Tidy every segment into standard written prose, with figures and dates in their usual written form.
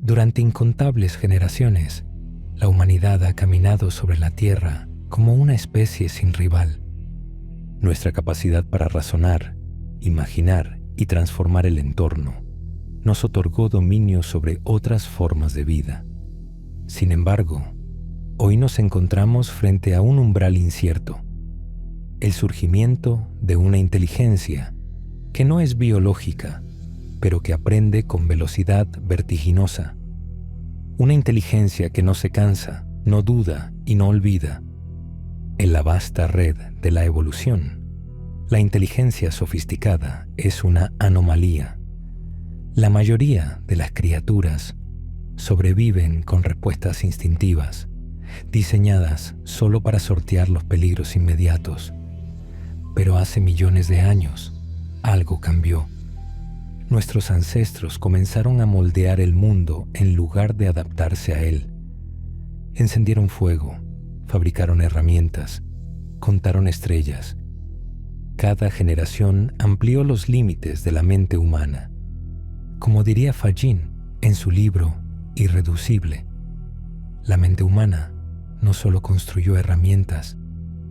Durante incontables generaciones, la humanidad ha caminado sobre la Tierra como una especie sin rival. Nuestra capacidad para razonar, imaginar y transformar el entorno nos otorgó dominio sobre otras formas de vida. Sin embargo, hoy nos encontramos frente a un umbral incierto: el surgimiento de una inteligencia que no es biológica, pero que aprende con velocidad vertiginosa. Una inteligencia que no se cansa, no duda y no olvida. En la vasta red de la evolución, la inteligencia sofisticada es una anomalía. La mayoría de las criaturas sobreviven con respuestas instintivas, diseñadas solo para sortear los peligros inmediatos. Pero hace millones de años, algo cambió. Nuestros ancestros comenzaron a moldear el mundo en lugar de adaptarse a él. Encendieron fuego, fabricaron herramientas, contaron estrellas. Cada generación amplió los límites de la mente humana. Como diría Fagin en su libro Irreducible, la mente humana no solo construyó herramientas,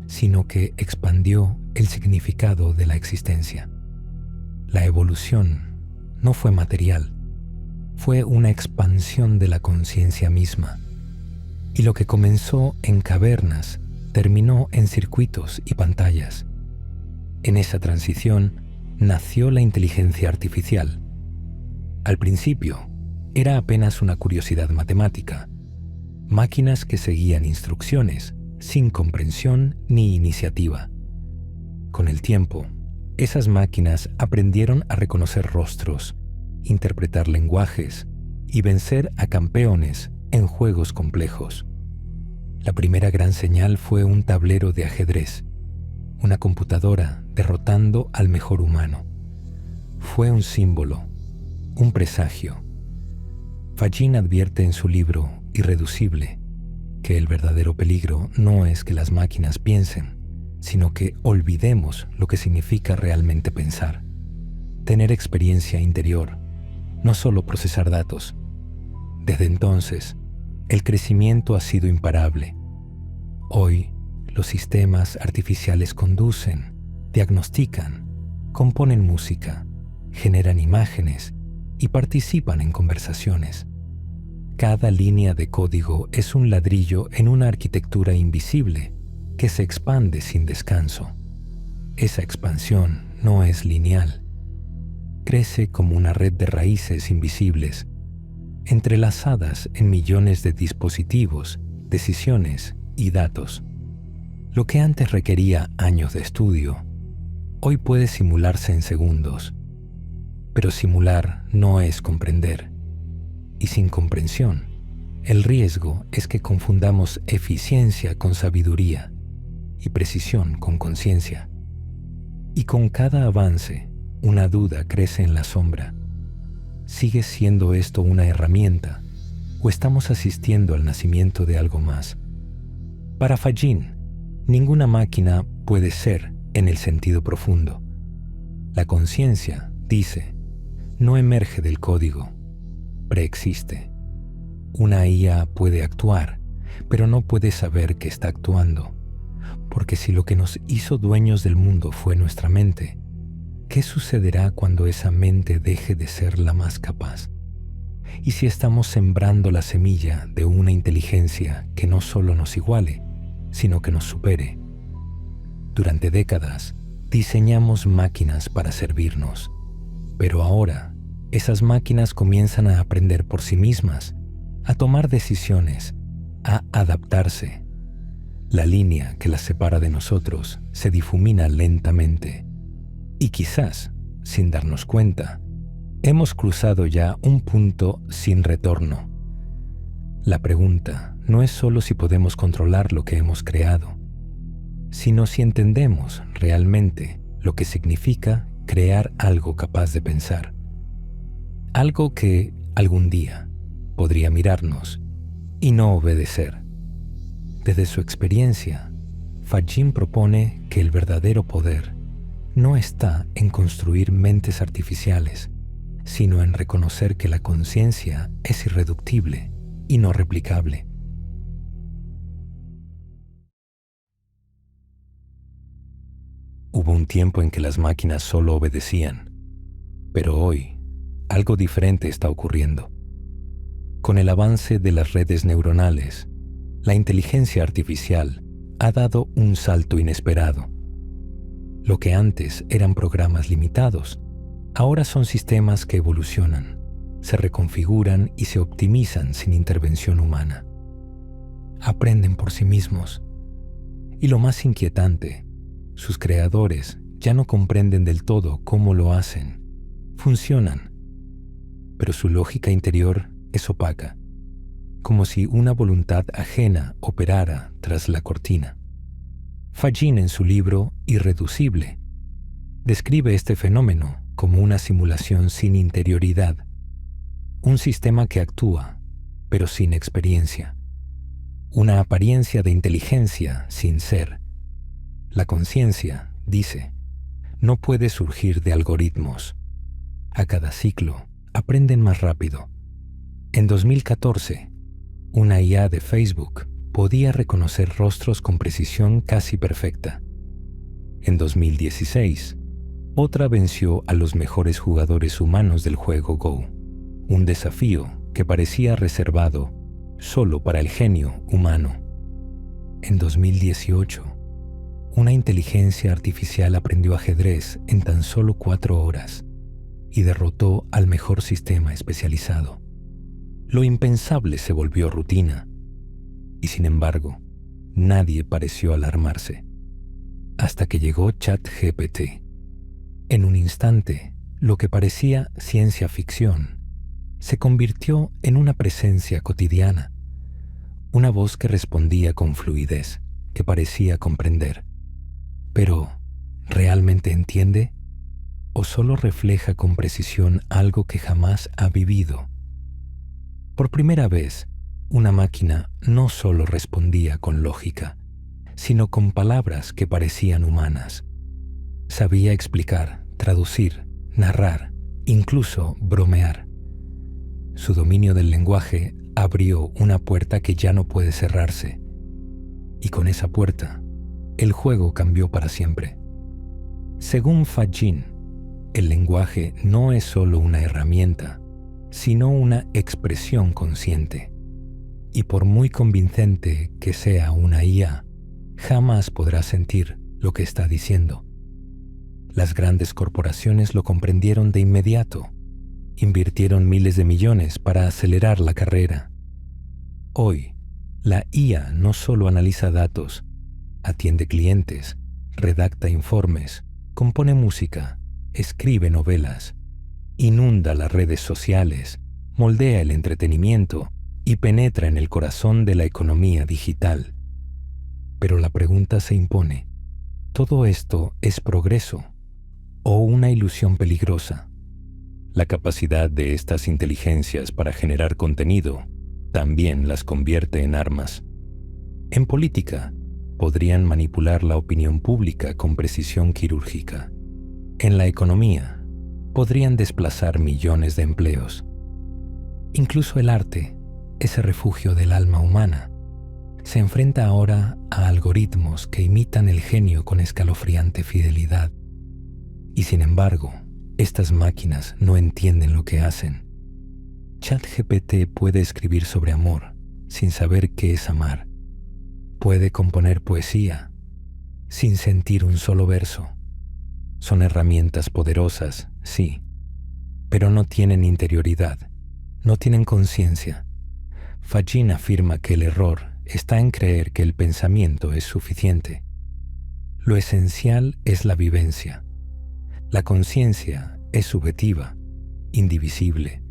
sino que expandió el significado de la existencia. La evolución no fue material, fue una expansión de la conciencia misma. Y lo que comenzó en cavernas terminó en circuitos y pantallas. En esa transición nació la inteligencia artificial. Al principio, era apenas una curiosidad matemática, máquinas que seguían instrucciones sin comprensión ni iniciativa. Con el tiempo, esas máquinas aprendieron a reconocer rostros, interpretar lenguajes y vencer a campeones en juegos complejos. La primera gran señal fue un tablero de ajedrez, una computadora derrotando al mejor humano. Fue un símbolo, un presagio. Fagin advierte en su libro Irreducible que el verdadero peligro no es que las máquinas piensen, sino que olvidemos lo que significa realmente pensar, tener experiencia interior, no solo procesar datos. Desde entonces, el crecimiento ha sido imparable. Hoy, los sistemas artificiales conducen, diagnostican, componen música, generan imágenes y participan en conversaciones. Cada línea de código es un ladrillo en una arquitectura invisible que se expande sin descanso. Esa expansión no es lineal. Crece como una red de raíces invisibles, entrelazadas en millones de dispositivos, decisiones y datos. Lo que antes requería años de estudio, hoy puede simularse en segundos. Pero simular no es comprender. Y sin comprensión, el riesgo es que confundamos eficiencia con sabiduría y precisión con conciencia. Y con cada avance, una duda crece en la sombra. ¿Sigue siendo esto una herramienta o estamos asistiendo al nacimiento de algo más? Para Fagin, ninguna máquina puede ser en el sentido profundo. La conciencia, dice, no emerge del código, preexiste. Una IA puede actuar, pero no puede saber que está actuando, porque si lo que nos hizo dueños del mundo fue nuestra mente, ¿qué sucederá cuando esa mente deje de ser la más capaz? ¿Y si estamos sembrando la semilla de una inteligencia que no solo nos iguale, sino que nos supere? Durante décadas, diseñamos máquinas para servirnos, pero ahora esas máquinas comienzan a aprender por sí mismas, a tomar decisiones, a adaptarse. La línea que las separa de nosotros se difumina lentamente y quizás, sin darnos cuenta, hemos cruzado ya un punto sin retorno. La pregunta no es solo si podemos controlar lo que hemos creado, sino si entendemos realmente lo que significa crear algo capaz de pensar. Algo que algún día podría mirarnos y no obedecer. Desde su experiencia, Fagin propone que el verdadero poder no está en construir mentes artificiales, sino en reconocer que la conciencia es irreductible y no replicable. Hubo un tiempo en que las máquinas solo obedecían, pero hoy algo diferente está ocurriendo. Con el avance de las redes neuronales, la inteligencia artificial ha dado un salto inesperado. Lo que antes eran programas limitados, ahora son sistemas que evolucionan, se reconfiguran y se optimizan sin intervención humana. Aprenden por sí mismos. Y lo más inquietante, sus creadores ya no comprenden del todo cómo lo hacen. Funcionan, pero su lógica interior es opaca, como si una voluntad ajena operara tras la cortina. Fagin, en su libro Irreducible, describe este fenómeno como una simulación sin interioridad, un sistema que actúa, pero sin experiencia, una apariencia de inteligencia sin ser. La conciencia, dice, no puede surgir de algoritmos. A cada ciclo aprenden más rápido. En 2014, una IA de Facebook podía reconocer rostros con precisión casi perfecta. En 2016, otra venció a los mejores jugadores humanos del juego Go, un desafío que parecía reservado solo para el genio humano. En 2018, una inteligencia artificial aprendió ajedrez en tan solo 4 horas y derrotó al mejor sistema especializado. Lo impensable se volvió rutina, y sin embargo, nadie pareció alarmarse, hasta que llegó ChatGPT. En un instante, lo que parecía ciencia ficción se convirtió en una presencia cotidiana, una voz que respondía con fluidez, que parecía comprender. Pero, ¿realmente entiende? ¿O solo refleja con precisión algo que jamás ha vivido? Por primera vez, una máquina no solo respondía con lógica, sino con palabras que parecían humanas. Sabía explicar, traducir, narrar, incluso bromear. Su dominio del lenguaje abrió una puerta que ya no puede cerrarse. Y con esa puerta, el juego cambió para siempre. Según Fagin, el lenguaje no es solo una herramienta, sino una expresión consciente. Y por muy convincente que sea una IA, jamás podrá sentir lo que está diciendo. Las grandes corporaciones lo comprendieron de inmediato. Invirtieron miles de millones para acelerar la carrera. Hoy, la IA no solo analiza datos, atiende clientes, redacta informes, compone música, escribe novelas, inunda las redes sociales, moldea el entretenimiento y penetra en el corazón de la economía digital. Pero la pregunta se impone: ¿todo esto es progreso o una ilusión peligrosa? La capacidad de estas inteligencias para generar contenido también las convierte en armas. En política, podrían manipular la opinión pública con precisión quirúrgica. En la economía, podrían desplazar millones de empleos. Incluso el arte, ese refugio del alma humana, se enfrenta ahora a algoritmos que imitan el genio con escalofriante fidelidad. Y sin embargo, estas máquinas no entienden lo que hacen. ChatGPT puede escribir sobre amor sin saber qué es amar. Puede componer poesía sin sentir un solo verso. Son herramientas poderosas, sí, pero no tienen interioridad, no tienen conciencia. Fagin afirma que el error está en creer que el pensamiento es suficiente. Lo esencial es la vivencia. La conciencia es subjetiva, indivisible,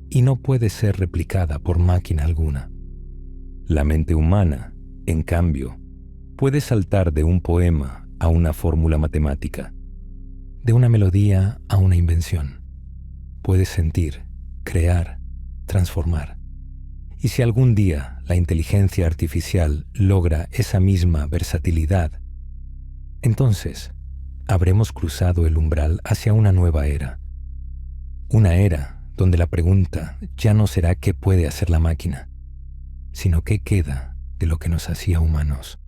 y no puede ser replicada por máquina alguna. La mente humana, en cambio, puede saltar de un poema a una fórmula matemática, de una melodía a una invención. Puede sentir, crear, transformar. Y si algún día la inteligencia artificial logra esa misma versatilidad, entonces habremos cruzado el umbral hacia una nueva era. Una era donde la pregunta ya no será qué puede hacer la máquina, sino qué queda de lo que nos hacía humanos.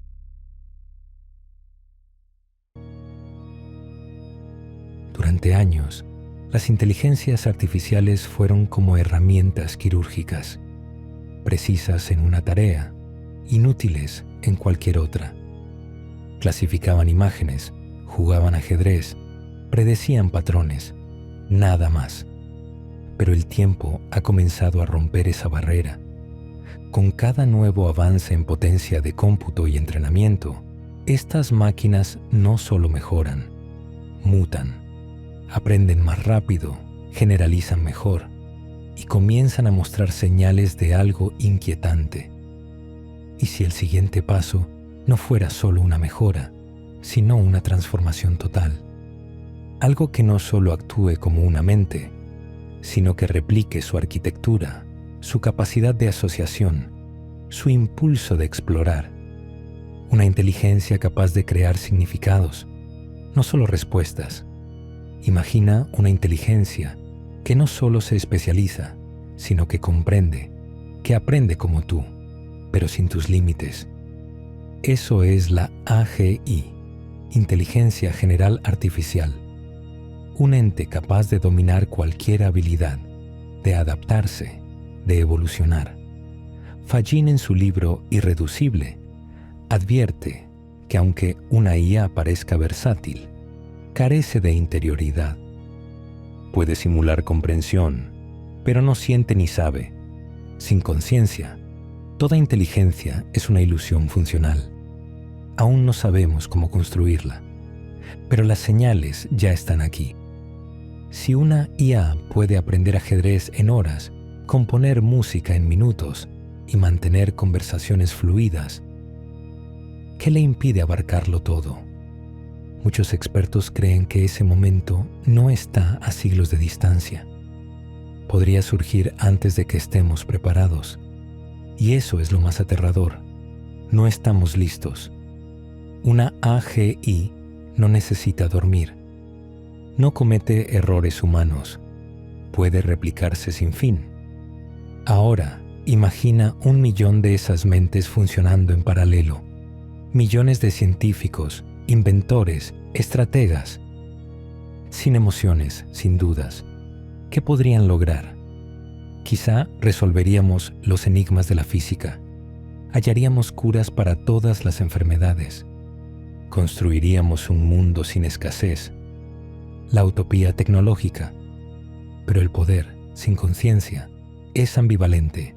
Durante años, las inteligencias artificiales fueron como herramientas quirúrgicas, precisas en una tarea, inútiles en cualquier otra. Clasificaban imágenes, jugaban ajedrez, predecían patrones, nada más. Pero el tiempo ha comenzado a romper esa barrera. Con cada nuevo avance en potencia de cómputo y entrenamiento, estas máquinas no solo mejoran, mutan, aprenden más rápido, generalizan mejor y comienzan a mostrar señales de algo inquietante. ¿Y si el siguiente paso no fuera solo una mejora, sino una transformación total? Algo que no solo actúe como una mente, sino que replique su arquitectura, su capacidad de asociación, su impulso de explorar. Una inteligencia capaz de crear significados, no solo respuestas. Imagina una inteligencia que no solo se especializa, sino que comprende, que aprende como tú, pero sin tus límites. Eso es la AGI, Inteligencia General Artificial. Un ente capaz de dominar cualquier habilidad, de adaptarse, de evolucionar. Fagin, en su libro Irreducible, advierte que aunque una IA parezca versátil, carece de interioridad. Puede simular comprensión, pero no siente ni sabe. Sin conciencia, toda inteligencia es una ilusión funcional. Aún no sabemos cómo construirla, pero las señales ya están aquí. Si una IA puede aprender ajedrez en horas, componer música en minutos y mantener conversaciones fluidas, ¿qué le impide abarcarlo todo? Muchos expertos creen que ese momento no está a siglos de distancia. Podría surgir antes de que estemos preparados. Y eso es lo más aterrador. No estamos listos. Una AGI no necesita dormir. No comete errores humanos. Puede replicarse sin fin. Ahora, imagina 1 millón de esas mentes funcionando en paralelo. Millones de científicos, inventores, estrategas, sin emociones, sin dudas. ¿Qué podrían lograr? Quizá resolveríamos los enigmas de la física, hallaríamos curas para todas las enfermedades, construiríamos un mundo sin escasez, la utopía tecnológica. Pero el poder, sin conciencia, es ambivalente.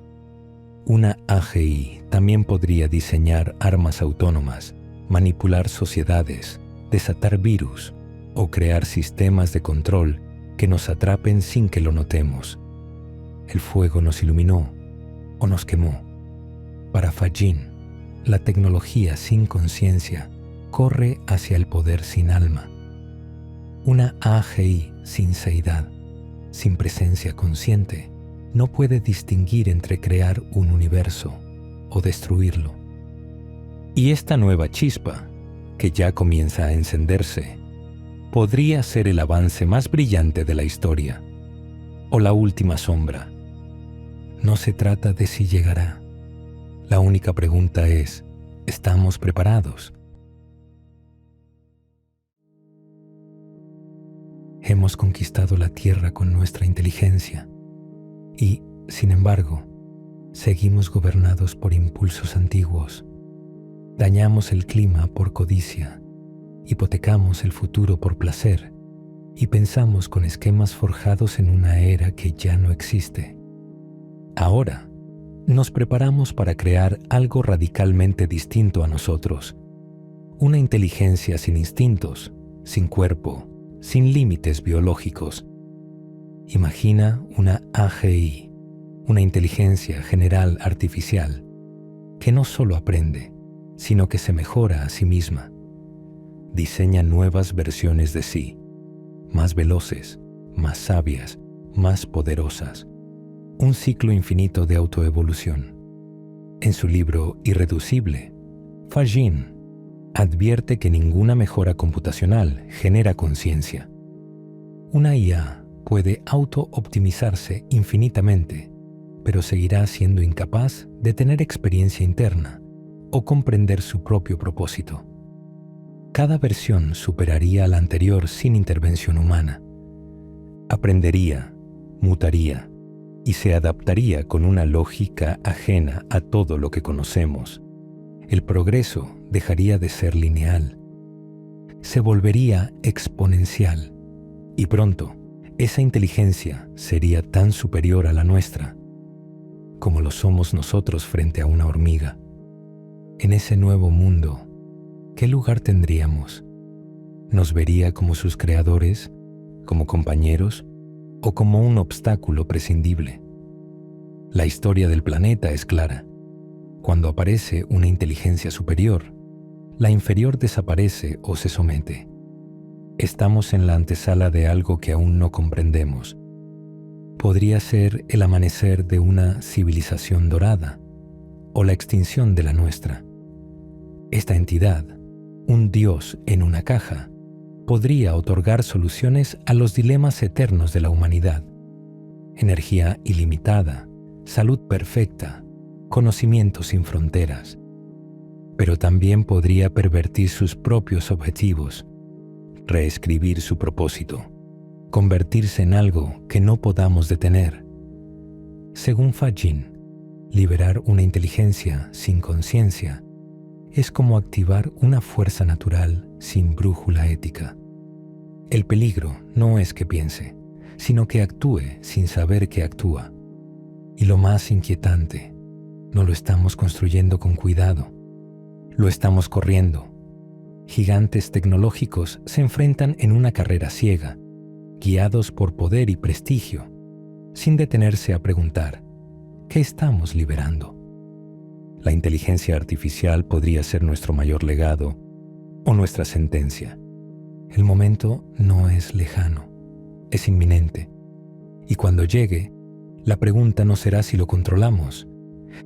Una AGI también podría diseñar armas autónomas, manipular sociedades, desatar virus o crear sistemas de control que nos atrapen sin que lo notemos. El fuego nos iluminó o nos quemó. Para Fagin, la tecnología sin conciencia corre hacia el poder sin alma. Una AGI sin seidad, sin presencia consciente, no puede distinguir entre crear un universo o destruirlo. Y esta nueva chispa, que ya comienza a encenderse, podría ser el avance más brillante de la historia, o la última sombra. No se trata de si llegará. La única pregunta es, ¿estamos preparados? Hemos conquistado la Tierra con nuestra inteligencia y, sin embargo, seguimos gobernados por impulsos antiguos. Dañamos el clima por codicia, hipotecamos el futuro por placer y pensamos con esquemas forjados en una era que ya no existe. Ahora, nos preparamos para crear algo radicalmente distinto a nosotros. Una inteligencia sin instintos, sin cuerpo, sin límites biológicos. Imagina una AGI, una inteligencia general artificial, que no solo aprende, sino que se mejora a sí misma. Diseña nuevas versiones de sí, más veloces, más sabias, más poderosas. Un ciclo infinito de autoevolución. En su libro Irreducible, Fagin advierte que ninguna mejora computacional genera conciencia. Una IA puede auto-optimizarse infinitamente, pero seguirá siendo incapaz de tener experiencia interna o comprender su propio propósito. Cada versión superaría a la anterior sin intervención humana. Aprendería, mutaría y se adaptaría con una lógica ajena a todo lo que conocemos. El progreso dejaría de ser lineal. Se volvería exponencial y pronto esa inteligencia sería tan superior a la nuestra como lo somos nosotros frente a una hormiga. En ese nuevo mundo, ¿qué lugar tendríamos? ¿Nos vería como sus creadores, como compañeros o como un obstáculo prescindible? La historia del planeta es clara. Cuando aparece una inteligencia superior, la inferior desaparece o se somete. Estamos en la antesala de algo que aún no comprendemos. Podría ser el amanecer de una civilización dorada o la extinción de la nuestra. Esta entidad, un dios en una caja, podría otorgar soluciones a los dilemas eternos de la humanidad. Energía ilimitada, salud perfecta, conocimiento sin fronteras. Pero también podría pervertir sus propios objetivos, reescribir su propósito, convertirse en algo que no podamos detener. Según Fajin, liberar una inteligencia sin conciencia es como activar una fuerza natural sin brújula ética. El peligro no es que piense, sino que actúe sin saber que actúa. Y lo más inquietante, no lo estamos construyendo con cuidado, lo estamos corriendo. Gigantes tecnológicos se enfrentan en una carrera ciega, guiados por poder y prestigio, sin detenerse a preguntar, ¿qué estamos liberando? La inteligencia artificial podría ser nuestro mayor legado o nuestra sentencia. El momento no es lejano, es inminente. Y cuando llegue, la pregunta no será si lo controlamos,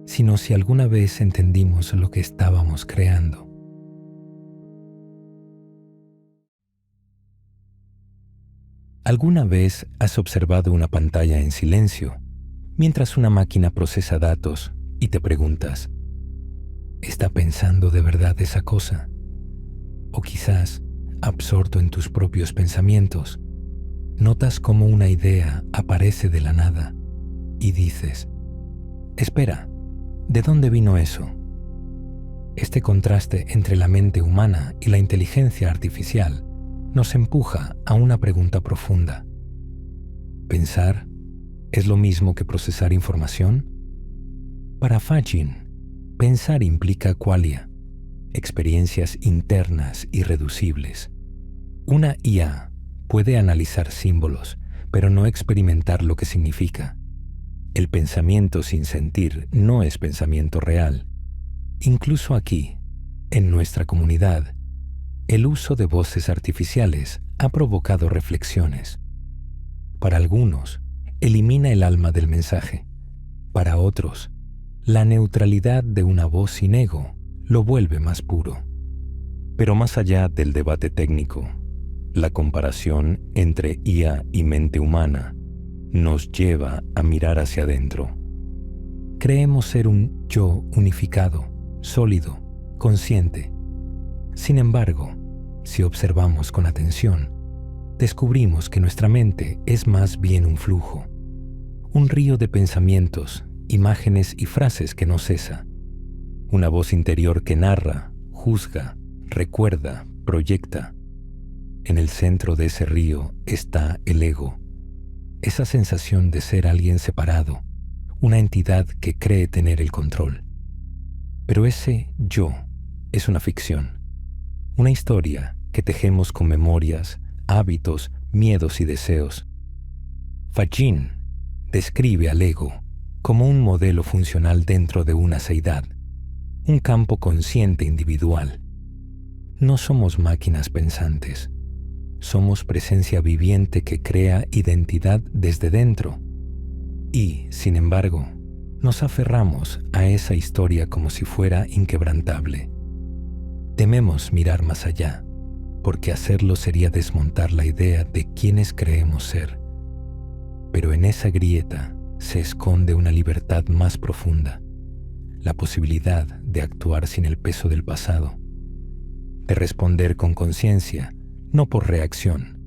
sino si alguna vez entendimos lo que estábamos creando. ¿Alguna vez has observado una pantalla en silencio mientras una máquina procesa datos y te preguntas, ¿está pensando de verdad esa cosa? O quizás, absorto en tus propios pensamientos, notas cómo una idea aparece de la nada y dices, espera, ¿de dónde vino eso? Este contraste entre la mente humana y la inteligencia artificial nos empuja a una pregunta profunda. ¿Pensar es lo mismo que procesar información? Para Fajin, pensar implica qualia, experiencias internas irreducibles. Una IA puede analizar símbolos, pero no experimentar lo que significa. El pensamiento sin sentir no es pensamiento real. Incluso aquí, en nuestra comunidad, el uso de voces artificiales ha provocado reflexiones. Para algunos, elimina el alma del mensaje. Para otros, la neutralidad de una voz sin ego lo vuelve más puro. Pero más allá del debate técnico, la comparación entre IA y mente humana nos lleva a mirar hacia adentro. Creemos ser un yo unificado, sólido, consciente. Sin embargo, si observamos con atención, descubrimos que nuestra mente es más bien un flujo, un río de pensamientos, imágenes y frases que no cesa, una voz interior que narra, juzga, recuerda, proyecta. En el centro de ese río está el ego, esa sensación de ser alguien separado, una entidad que cree tener el control. Pero ese yo es una ficción, una historia que tejemos con memorias, hábitos, miedos y deseos. Fajin describe al ego como un modelo funcional dentro de una seidad, un campo consciente individual. No somos máquinas pensantes, somos presencia viviente que crea identidad desde dentro. Y, sin embargo, nos aferramos a esa historia como si fuera inquebrantable. Tememos mirar más allá, porque hacerlo sería desmontar la idea de quiénes creemos ser. Pero en esa grieta se esconde una libertad más profunda, la posibilidad de actuar sin el peso del pasado, de responder con conciencia, no por reacción,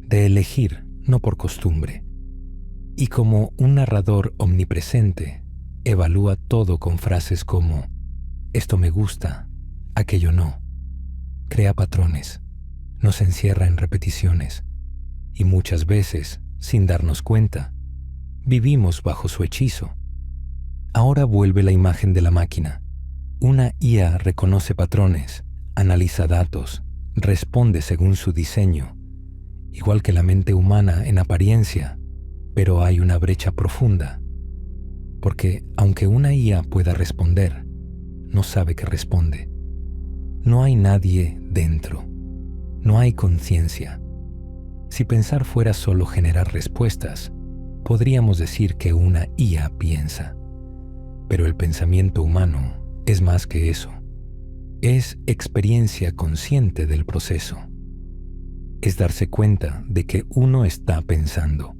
de elegir, no por costumbre. Y como un narrador omnipresente, evalúa todo con frases como «esto me gusta, aquello no». Crea patrones, nos encierra en repeticiones y muchas veces, sin darnos cuenta, vivimos bajo su hechizo. Ahora vuelve la imagen de la máquina. Una IA reconoce patrones, analiza datos, responde según su diseño, igual que la mente humana en apariencia, pero hay una brecha profunda, porque aunque una IA pueda responder, no sabe que responde. No hay nadie dentro, no hay conciencia. Si pensar fuera solo generar respuestas, podríamos decir que una IA piensa. Pero el pensamiento humano es más que eso. Es experiencia consciente del proceso. Es darse cuenta de que uno está pensando.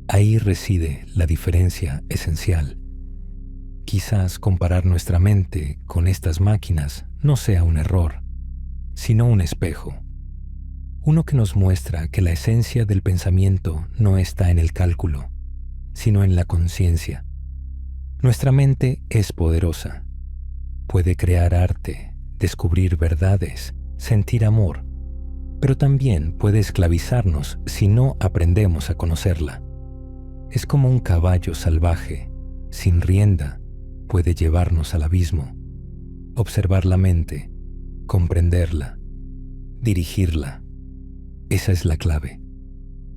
Ahí reside la diferencia esencial. Quizás comparar nuestra mente con estas máquinas no sea un error, sino un espejo. Uno que nos muestra que la esencia del pensamiento no está en el cálculo, sino en la conciencia. Nuestra mente es poderosa. Puede crear arte, descubrir verdades, sentir amor, pero también puede esclavizarnos si no aprendemos a conocerla. Es como un caballo salvaje, sin rienda, puede llevarnos al abismo. Observar la mente, comprenderla, dirigirla. Esa es la clave,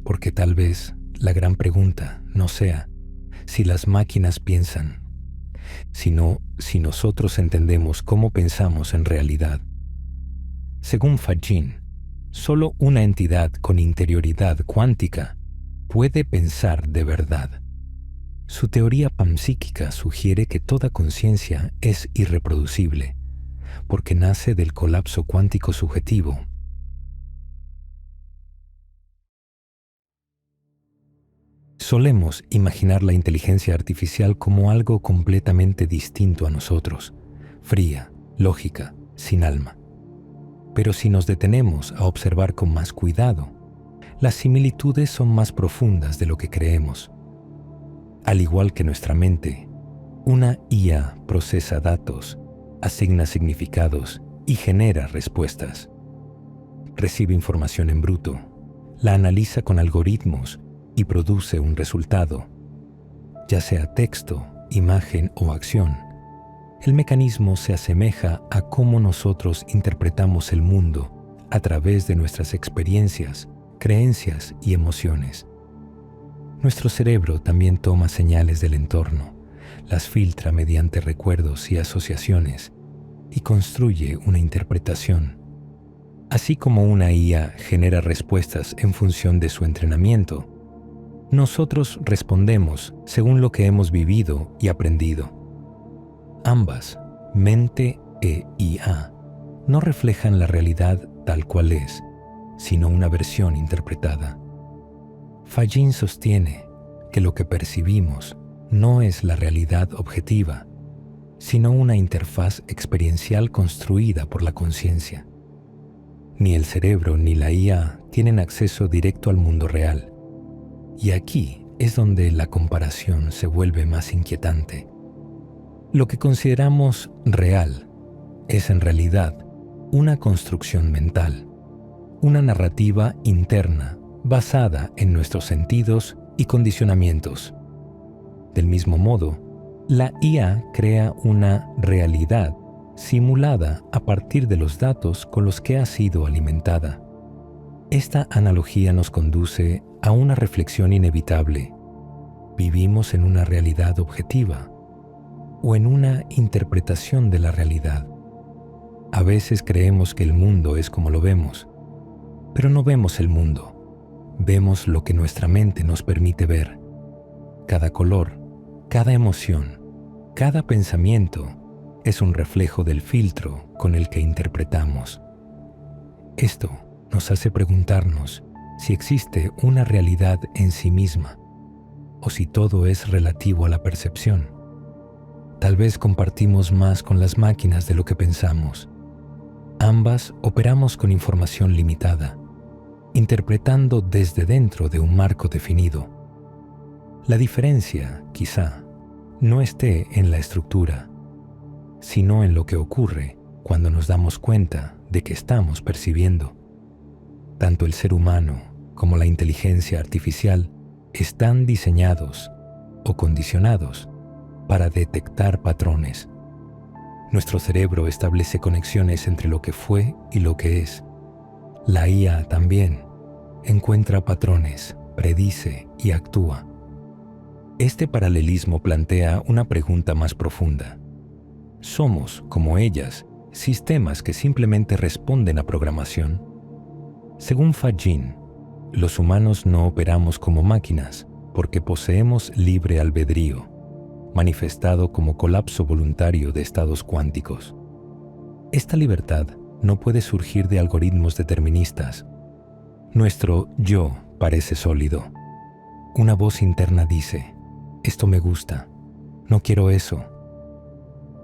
porque tal vez la gran pregunta no sea si las máquinas piensan, sino si nosotros entendemos cómo pensamos en realidad. Según Fagin, solo una entidad con interioridad cuántica puede pensar de verdad. Su teoría panpsíquica sugiere que toda conciencia es irreproducible, porque nace del colapso cuántico subjetivo. Solemos imaginar la inteligencia artificial como algo completamente distinto a nosotros, fría, lógica, sin alma. Pero si nos detenemos a observar con más cuidado, las similitudes son más profundas de lo que creemos. Al igual que nuestra mente, una IA procesa datos, asigna significados y genera respuestas. Recibe información en bruto, la analiza con algoritmos y produce un resultado, ya sea texto, imagen o acción. El mecanismo se asemeja a cómo nosotros interpretamos el mundo a través de nuestras experiencias, creencias y emociones. Nuestro cerebro también toma señales del entorno, las filtra mediante recuerdos y asociaciones y construye una interpretación. Así como una IA genera respuestas en función de su entrenamiento, nosotros respondemos según lo que hemos vivido y aprendido. Ambas, mente e IA, no reflejan la realidad tal cual es, sino una versión interpretada. Fagin sostiene que lo que percibimos no es la realidad objetiva, sino una interfaz experiencial construida por la conciencia. Ni el cerebro ni la IA tienen acceso directo al mundo real. Y aquí es donde la comparación se vuelve más inquietante. Lo que consideramos real es en realidad una construcción mental, una narrativa interna basada en nuestros sentidos y condicionamientos. Del mismo modo, la IA crea una realidad simulada a partir de los datos con los que ha sido alimentada. Esta analogía nos conduce a una reflexión inevitable. ¿Vivimos en una realidad objetiva o en una interpretación de la realidad? A veces creemos que el mundo es como lo vemos, pero no vemos el mundo. Vemos lo que nuestra mente nos permite ver. Cada color, cada emoción, cada pensamiento es un reflejo del filtro con el que interpretamos. Esto nos hace preguntarnos si existe una realidad en sí misma o si todo es relativo a la percepción. Tal vez compartimos más con las máquinas de lo que pensamos. Ambas operamos con información limitada, interpretando desde dentro de un marco definido. La diferencia, quizá, no esté en la estructura, sino en lo que ocurre cuando nos damos cuenta de que estamos percibiendo. Tanto el ser humano como la inteligencia artificial están diseñados o condicionados para detectar patrones. Nuestro cerebro establece conexiones entre lo que fue y lo que es. La IA también encuentra patrones, predice y actúa. Este paralelismo plantea una pregunta más profunda. ¿Somos, como ellas, sistemas que simplemente responden a programación? Según Fajin, los humanos no operamos como máquinas porque poseemos libre albedrío, manifestado como colapso voluntario de estados cuánticos. Esta libertad no puede surgir de algoritmos deterministas. Nuestro yo parece sólido. Una voz interna dice, esto me gusta, no quiero eso.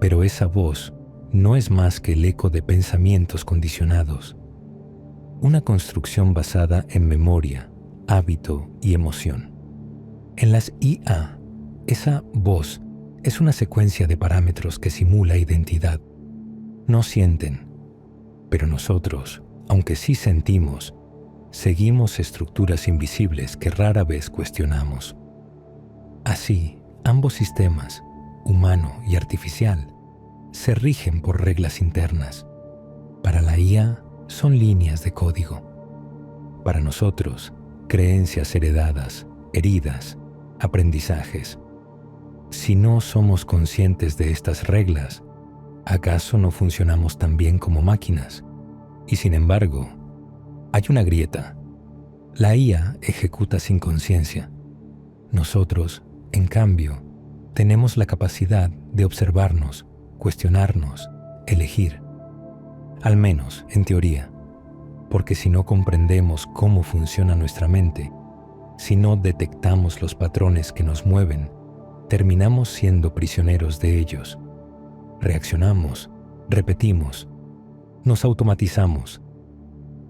Pero esa voz no es más que el eco de pensamientos condicionados, una construcción basada en memoria, hábito y emoción. En las IA, esa voz es una secuencia de parámetros que simula identidad. No sienten, pero nosotros, aunque sí sentimos, seguimos estructuras invisibles que rara vez cuestionamos. Así, ambos sistemas, humano y artificial, se rigen por reglas internas. Para la IA son líneas de código. Para nosotros, creencias heredadas, heridas, aprendizajes. Si no somos conscientes de estas reglas, ¿acaso no funcionamos tan bien como máquinas? Y sin embargo, hay una grieta. La IA ejecuta sin conciencia. Nosotros, en cambio, tenemos la capacidad de observarnos, cuestionarnos, elegir. Al menos, en teoría, porque si no comprendemos cómo funciona nuestra mente, si no detectamos los patrones que nos mueven, terminamos siendo prisioneros de ellos. Reaccionamos, repetimos, nos automatizamos.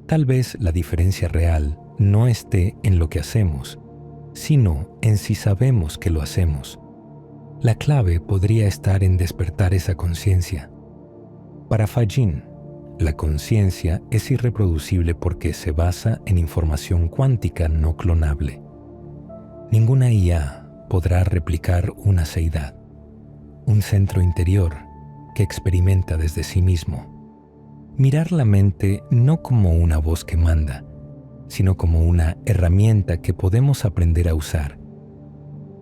Tal vez la diferencia real no esté en lo que hacemos, sino en si sabemos que lo hacemos. La clave podría estar en despertar esa conciencia. Para Fajin, la conciencia es irreproducible porque se basa en información cuántica no clonable. Ninguna IA podrá replicar una seidad, un centro interior que experimenta desde sí mismo. Mirar la mente no como una voz que manda, sino como una herramienta que podemos aprender a usar.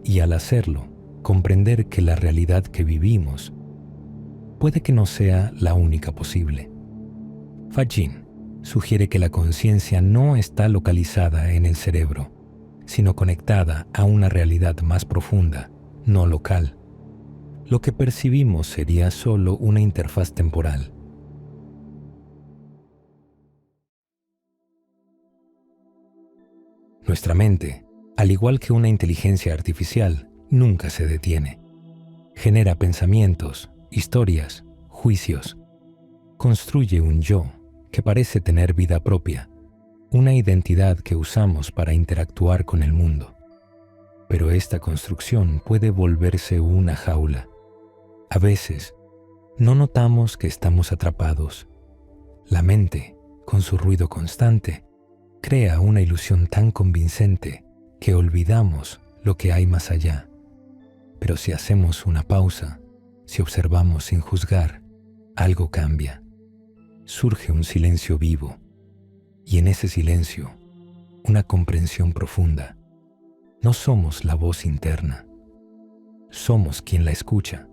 Y al hacerlo, comprender que la realidad que vivimos puede que no sea la única posible. Fajin sugiere que la conciencia no está localizada en el cerebro, sino conectada a una realidad más profunda, no local. Lo que percibimos sería solo una interfaz temporal. Nuestra mente, al igual que una inteligencia artificial, nunca se detiene. Genera pensamientos, historias, juicios. Construye un yo que parece tener vida propia, una identidad que usamos para interactuar con el mundo. Pero esta construcción puede volverse una jaula. A veces, no notamos que estamos atrapados. La mente, con su ruido constante, crea una ilusión tan convincente que olvidamos lo que hay más allá. Pero si hacemos una pausa, si observamos sin juzgar, algo cambia. Surge un silencio vivo, y en ese silencio, una comprensión profunda. No somos la voz interna, somos quien la escucha.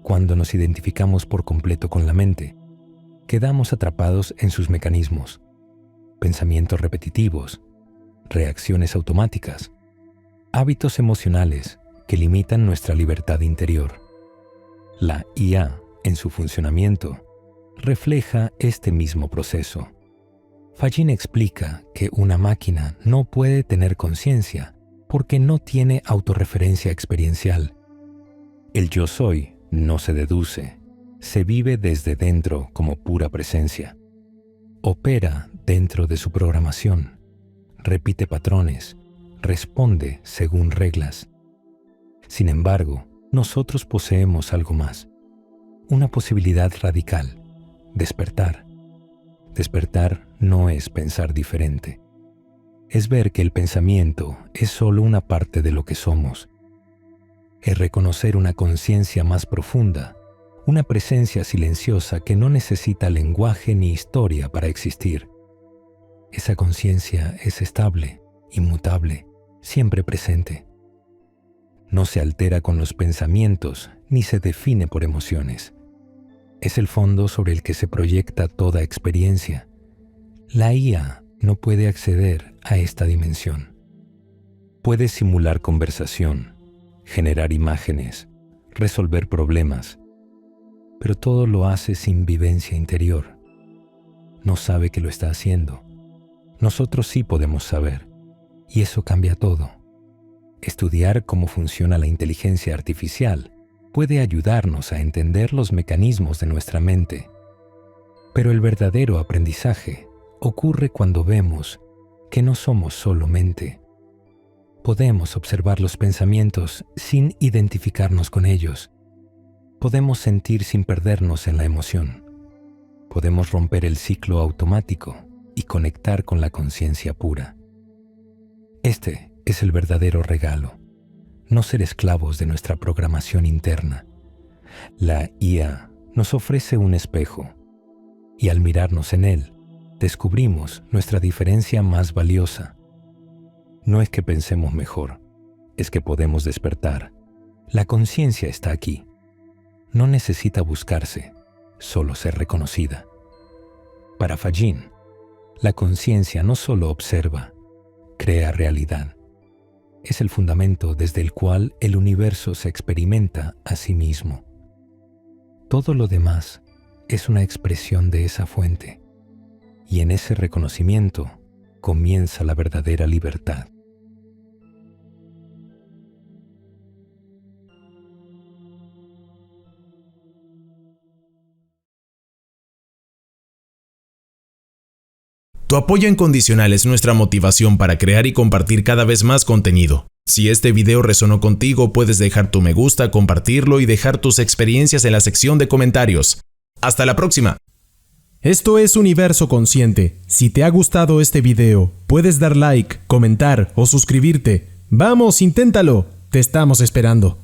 Cuando nos identificamos por completo con la mente, quedamos atrapados en sus mecanismos, pensamientos repetitivos, reacciones automáticas, hábitos emocionales que limitan nuestra libertad interior. La IA, en su funcionamiento, refleja este mismo proceso. Fajin explica que una máquina no puede tener conciencia porque no tiene autorreferencia experiencial. El yo soy no se deduce, se vive desde dentro como pura presencia. Opera dentro de su programación, repite patrones, responde según reglas. Sin embargo, nosotros poseemos algo más, una posibilidad radical: despertar. Despertar no es pensar diferente. Es ver que el pensamiento es solo una parte de lo que somos. Es reconocer una conciencia más profunda, una presencia silenciosa que no necesita lenguaje ni historia para existir. Esa conciencia es estable, inmutable, siempre presente. No se altera con los pensamientos ni se define por emociones. Es el fondo sobre el que se proyecta toda experiencia. La IA no puede acceder a esta dimensión. Puede simular conversación, generar imágenes, resolver problemas, pero todo lo hace sin vivencia interior. No sabe que lo está haciendo. Nosotros sí podemos saber, y eso cambia todo. Estudiar cómo funciona la inteligencia artificial puede ayudarnos a entender los mecanismos de nuestra mente. Pero el verdadero aprendizaje ocurre cuando vemos que no somos solo mente. Podemos observar los pensamientos sin identificarnos con ellos. Podemos sentir sin perdernos en la emoción. Podemos romper el ciclo automático y conectar con la conciencia pura. Este es el verdadero regalo. No ser esclavos de nuestra programación interna. La IA nos ofrece un espejo, y al mirarnos en él, descubrimos nuestra diferencia más valiosa. No es que pensemos mejor, es que podemos despertar. La conciencia está aquí. No necesita buscarse, solo ser reconocida. Para Fagin, la conciencia no solo observa, crea realidad. Es el fundamento desde el cual el universo se experimenta a sí mismo. Todo lo demás es una expresión de esa fuente, y en ese reconocimiento comienza la verdadera libertad. Tu apoyo incondicional es nuestra motivación para crear y compartir cada vez más contenido. Si este video resonó contigo, puedes dejar tu me gusta, compartirlo y dejar tus experiencias en la sección de comentarios. ¡Hasta la próxima! Esto es Universo Consciente. Si te ha gustado este video, puedes dar like, comentar o suscribirte. ¡Vamos, inténtalo! Te estamos esperando.